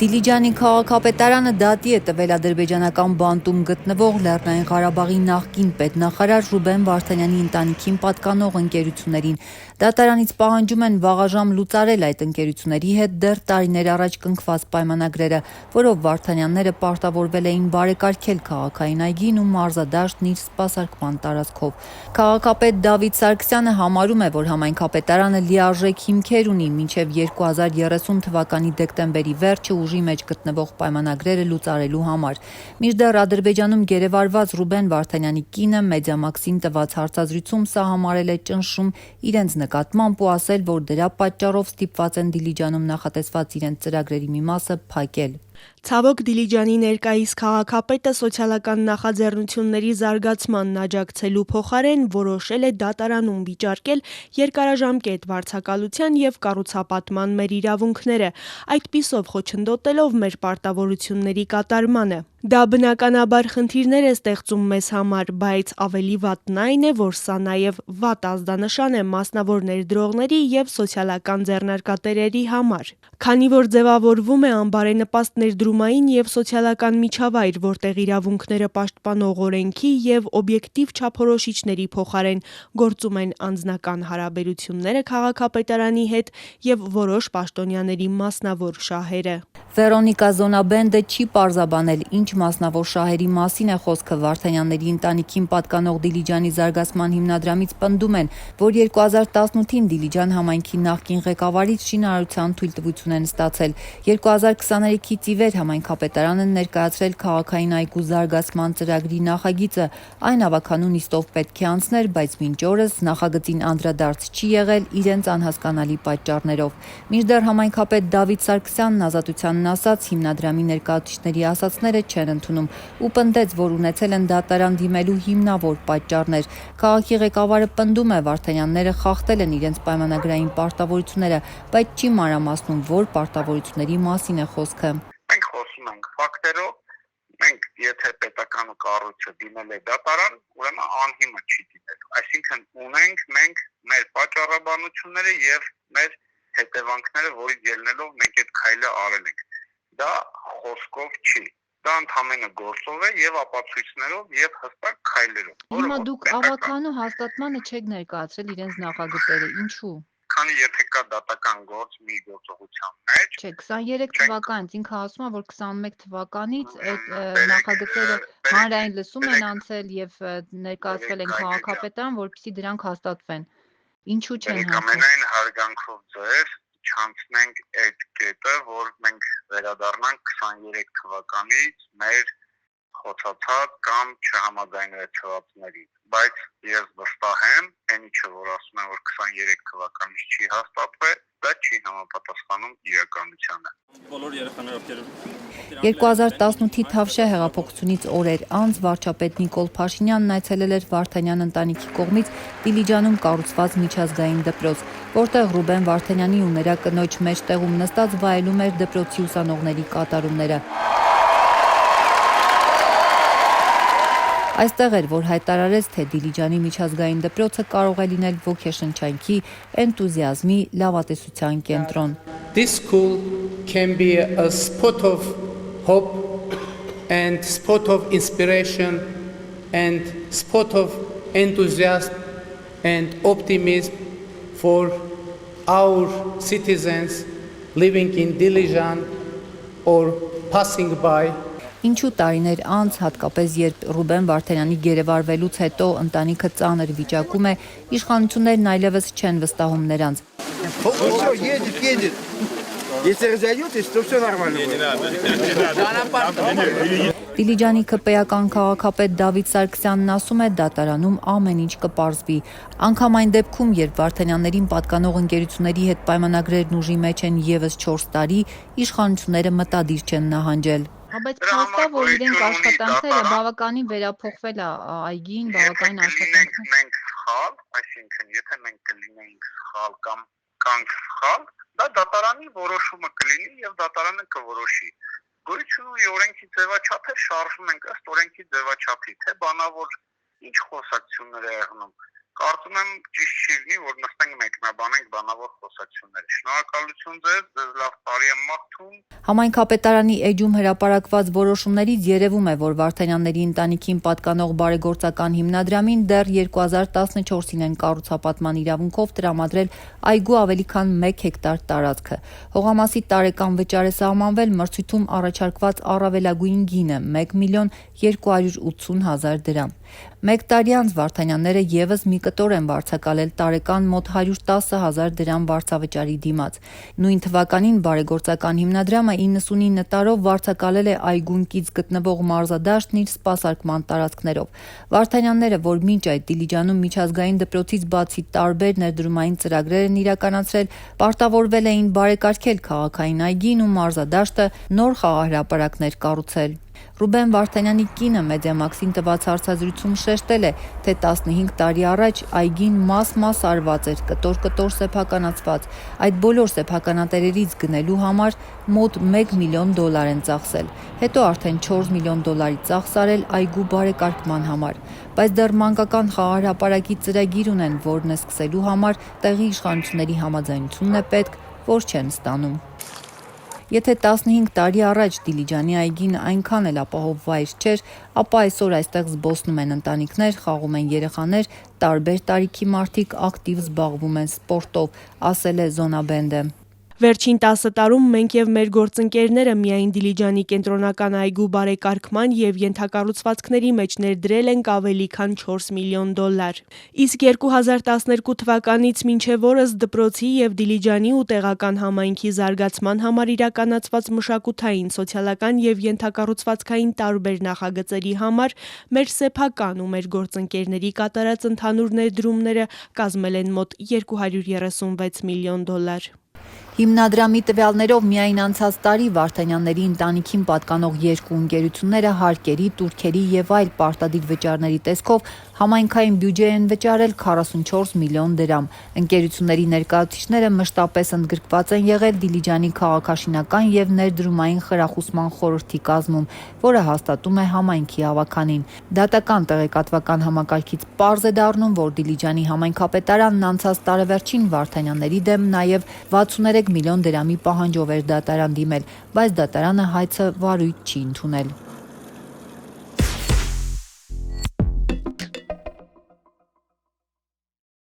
Դիլիջանի քաղաքապետարանը դատի է տվել ադրբեջանական բանտում գտնվող Լեռնային Ղարաբաղի նախկին պետնախարար Ռուբեն Վարդանյանի ընտանիքին պատկանող ընկերություններին։ Դատարանից պահանջում են վաղաժամ լուծարել այդ ընկերությունների հետ դեռ տարիներ առաջ կնքված պայմանագրերը, որով Վարդանյանները պարտավորվել էին բարեկարգել քաղաքային այգին ու մարզադաշտն իր սպասարկման տարածքով։ Քաղաքապետ Դավիթ Սարգսյանը համարում է, որ համայնքապետարանը լիարժեք հիմքեր ունի մինչև 2030 թվականի դեկտեմբերի վերջը ուժի մեջ գտնվող պայմանագրերը լուծարելու համար։ Մինչդեռ Ադրբեջանում գերեվարված Ռուբեն Վարդանյանի կինը Մեդիամաքսին տված հարցազրույցում սահմանել է ճնշում իրենց նկատմամբ ու ասել, որ դրա պատճառով ստիպված են Դիլիջանում նախատեսված իրենց ծրագրերի մի մասը փակել։ Ցավոք Դիլիջանի ներկայիս քաղաքապետը սոցիալական նախաձեռնությունների զարգացմանն աջակցելու փոխարեն որոշել է դատարանում վիճարկել երկարաժամկետ վարձակալության և կառուցապատման մեր իրավունքները, այդպիսով խոչընդոտելով մեր պարտավորությունների կատարմանը։ Դա բնականաբար խնդիրներ է ստեղծում մեզ համար, բայց ավելի վատն այն է, որ սա նաև վատ ազդանշան է մասնավոր ներդրողների և սոցիալական ձեռնարկատերերի համար։ Քանի որ ձևավորվում է անբարենպաստ ներդրումային և սոցիալական միջավայր, որտեղ իրավունքները պաշտպանող օրենքի և օբյեկտիվ չափորոշիչների փոխարեն գործում են անձնական հարաբերությունները քաղաքապետարանի հետ և որոշ պաշտոնյաների մասնավոր շահերը։ Վերոնիկա Զոնաբենդը չի պարզաբանել, ինչ մասնավոր շահերի մասին է խոսքը։ Վարդանյանների ընտանիքին պատկանող Դիլիջանի զարգացման հիմնադրամից պնդում են, որ 2018-ին Դիլիջան համայնքի նախկին ղեկավարից շինարարության թույլտվություն են ստացել։ 2023-ից ի վեր համայնքապետարանը ներկայացրել քաղաքային այգու զարգացման ծրագրի նախագիծը։ Այն ավագանուն նիստով պետք է անցներ, բայց մինչ օրս նախագծին անդրադարձ չի եղել իրենց անհասկանալի պատճառներով։ Մինչդեռ համայնքապետ Դավիթ Սարգսյանն Ազատությանն ասաց, հիմնադրամի ներկայացուցիչների ասածները չեն ընդունում ու պնդեց, որ ունեցել են դատարան դիմելու հիմնավոր պատճառներ։ Քաղաքի ղեկավարը պնդում է, Վարդանյանները խախտել են իրենց պայմանագրային պարտավորությունները, բայց չի մանրամասնում, որ պարտավորությունների մասին է խոսքը։ Մենք խոսում ենք ֆակտերով, մենք եթե պետական կառույցը դիմել է դատարան, ուրեմն անհիմն չի դիմել։ Այսինքն ունենք մենք մեր պատճառաբանությունները եւ մեր հետևանքները, որից ելնելով մենք այդ քայլը արել ենք։ Դա խոսքով չի։ Դա ընդհանրապես գործով է եւ ապացույցներով եւ հստակ քայլերով։ Հիմա դուք ավականու հաստատմանը չեք ներկայացրել իրենց նախագծերը, ինչու՞։ Քանի եթե կա դատական գործ մի գործողության մեջ, Չէ, 23 թվականից ինքը ասում է, որ 21 թվականից այդ նախագծերը հանրային լսում են անցել եւ ներկայացվել են քաղաքապետարան, որպեսզի դրանք հաստատվեն։ Ինչու չեն հաստատվել։ Ամենայն հարգանքով ձեզ չանցնենք այդ կետը, որ մենք վերադառնանք 23 թվականից մեր խոցացած կամ չհամաձայնեցվածներին, բայց ես վստահ եմ, այն ինչը որ ասում են, որ 23 թվականից չի հաստատվել, դա չի համապատասխանում իրականությանը։ 2018-ի Թավշյա հեղափոխությունից օրեր անց վարչապետ Նիկոլ Փաշինյանն այցելել էր Վարդանյան ընտանիքի կողմից Դիլիջանում կառուցված միջազգային դպրոց, որտեղ Ռուբեն Վարդանյանի ու նրա կնոջ մեջտեղում նստած վայելում էր դպրոցի ուսանողների կատարումները։ Այստեղ էր, որ հայտարարեց, թե Դիլիջանի միջազգային դպրոցը կարող է լինել ոգեշնչանքի, էնտուզիազմի, լավատեսության կենտրոն։ This school can be a spot of hope and spot of inspiration and spot of enthusiasm and optimism for our citizens living in Dilijan or passing by. Ինչու տարիներ անց, հատկապես երբ Ռուբեն Վարդանյանի գերեվարվելուց հետո ընտանիքը ծանր վիճակում է, իշխանություններն այլևս չեն վստահում նրանց։ Դիլիջանի ԿՊ-ական քաղաքապետ Դավիթ Սարգսյանն ասում է, դատարանում ամեն ինչ կպարզվի։ Անգամ այն դեպքում, երբ Վարդանյաններին պատկանող ընկերությունների հետ պայմանագրերն ուժի մեջ են եւս 4 տարի, իշխանությունները մտադիր չեն նահանջել։ Բայց փաստա, որ իրենք աշխատանքները բավականին վերափոխվել է այգին, բավականին աշխատանքներ։ Մենք սխալ, այսինքն եթե մենք կլինեինք սխալ կամ կանք սխալ, դա դատարանի որոշումը կլինի եւ դատարանը կորոշի։ Գույչու օրենքի ձևաչափը շարժում ենք ըստ օրենքի ձևաչափի, թե բանավոր ինչ խոսակցություններ է եղնում։ Կարծում եմ ճիշտ չի լինի, որ նստենք մեկնաբանենք բանավոր խոսակցությունները։ Շնորհակալություն ձեզ լավ տարի եմ մաղթում։ Համայնքապետարանի էջում հրապարակված որոշումներից երևում է, որ Վարդանյանների ընտանիքին պատկանող բարեգործական հիմնադրամին դեռ 2014-ին են կառուցապատման իրավունքով տրամադրել այգու ավելի քան 1 հեկտար տարածքը։ Հողամասի տարեկան վճար է սահմանվել մրցույթում առաջարկված առավելագույն գինը՝ 1.280.000 դրամ։ Մեկ տարի անց Վարդանյանները ևս մի կտոր են վարձակալել տարեկան մոտ 110.000 դրամ վարձավճարի դիմաց։ Նույն թվականին բարեգործական հիմնադրամը 99 տարով վարձակալել է այգուն կից գտնվող մարզադաշտն իր սպասարկման տարածքներով։ Վարդանյանները, որ մինչ այդ Դիլիջանում միջազգային դպրոցից բացի տարբեր ներդրումային ծրագրեր են իրականացրել, պարտավորվել էին բարեկարգել քաղաքային այգին ու մարզադաշտը, նոր խաղահրապարակներ կառուցել։ Ռուբեն Վարդանյանի կինը Մեդիամաքսին տված հարցազրույցում շեշտել է, թե 15 տարի առաջ այգին մաս-մաս արված էր, կտոր-կտոր սեփականացված։ Այդ բոլոր սեփականատերերից գնելու համար մոտ $1 միլիոն են ծախսել, հետո արդեն $4 միլիոն ծախս արել այգու բարեկարգման համար։ Բայց դեռ մանկական խաղահրապարակի ծրագիր ունեն, որն է սկսելու համար տեղի իշխանությունների համաձայնությունն է պետք, որ չեն ստանում։ Եթե 15 տարի առաջ Դիլիջանի այգին այնքան էլ ապահով վայր չէր, ապա այսօր այստեղ զբոսնում են ընտանիքներ, խաղում են երեխաներ, տարբեր տարիքի մարդիկ ակտիվ զբաղվում են սպորտով, ասել է Զոնաբենդը։ Վերջին 10 տարում մենք եւ մեր գործընկերները միայն Դիլիջանի կենտրոնական այգու բարեկարգման եւ ենթակառուցվածքների մեջ ներդրել ենք ավելի քան $4 միլիոն։ Իսկ 2012 թվականից մինչև օրս դպրոցի եւ Դիլիջանի ու տեղական համայնքի զարգացման համար իրականացված մշակութային, սոցիալական եւ ենթակառուցվածքային տարբեր նախագծերի համար մեր սեփական ու մեր գործընկերների կատարած ընդհանուր ներդրումները կազմել են մոտ $236 միլիոն։ Հիմնադրամի տվյալներով միայն անցած տարի Վարդանյանների ընտանիքին պատկանող երկու ընկերությունները հարկերի, տուրքերի եւ այլ պարտադիր վճարների տեսքով համայնքային բյուջե են վճարել $44 միլիոն։ Ընկերությունների ներկայացուցիչները մշտապես ընդգրկված են եղել Դիլիջանի քաղաքաշինական եւ ներդրումային խրախուսման խորհրդի կազմում, որը հաստատում է համայնքի հավաքանին։ Դատական տեղեկատվական համակարգից պարզ է դառնում, որ Դիլիջանի համայնքապետարանն անցած տարեվերջին Վարդանյանների դեմ նաեւ $63 միլիոն պահանջով էր դատարան դիմել, բայց դատարանը հայցը վարույթ չի ընդունել։